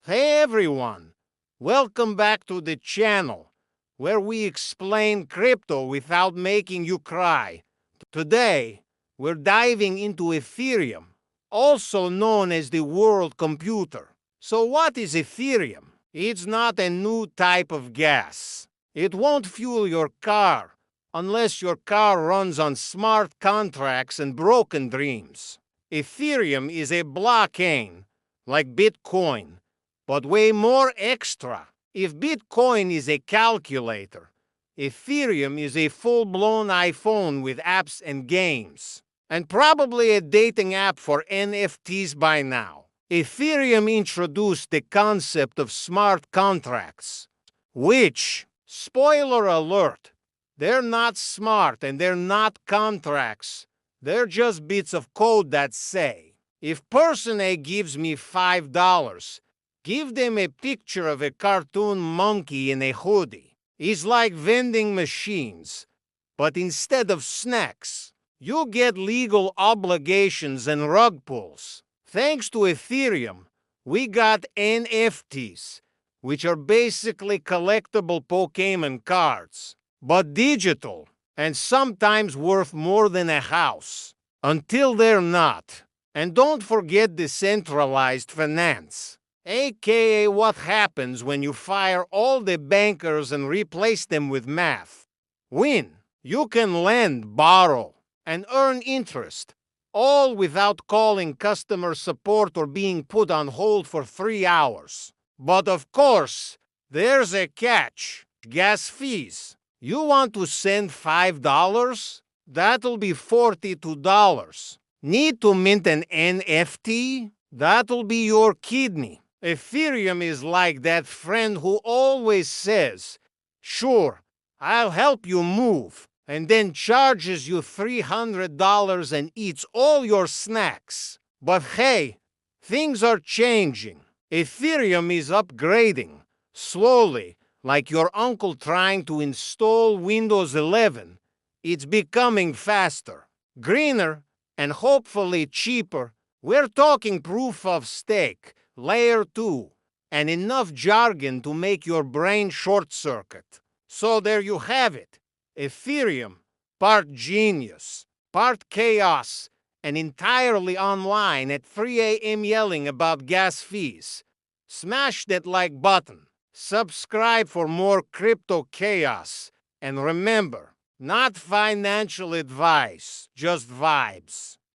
Hey everyone, welcome back to the channel where we explain crypto without making you cry. Today, we're diving into Ethereum, also known as the world computer. So what is Ethereum? It's not a new type of gas. It won't fuel your car unless your car runs on smart contracts and broken dreams. Ethereum is a blockchain, like Bitcoin, but way more extra. If Bitcoin is a calculator, Ethereum is a full-blown iPhone with apps and games. And probably a dating app for NFTs by now. Ethereum introduced the concept of smart contracts, which, spoiler alert, they're not smart and they're not contracts. They're just bits of code that say, if person A gives me $5, give them a picture of a cartoon monkey in a hoodie. It's like vending machines, but instead of snacks, you get legal obligations and rug pulls. Thanks to Ethereum, we got NFTs, which are basically collectible Pokemon cards, but digital, and sometimes worth more than a house. Until they're not. And don't forget decentralized finance, aka what happens when you fire all the bankers and replace them with math. Win. You can lend, borrow, and earn interest, all without calling customer support or being put on hold for 3 hours. But of course, there's a catch. Gas fees. You want to send $5? That'll be $42. Need to mint an NFT? That'll be your kidney. Ethereum is like that friend who always says, sure, I'll help you move, and then charges you $300 and eats all your snacks. But hey, things are changing. Ethereum is upgrading, slowly, like your uncle trying to install Windows 11. It's becoming faster, greener, and hopefully cheaper. We're talking proof of stake, layer 2, and enough jargon to make your brain short-circuit. So there you have it. Ethereum, part genius, part chaos, and entirely online at 3 a.m. yelling about gas fees. Smash that like button. Subscribe for more crypto chaos. And remember, not financial advice, just vibes.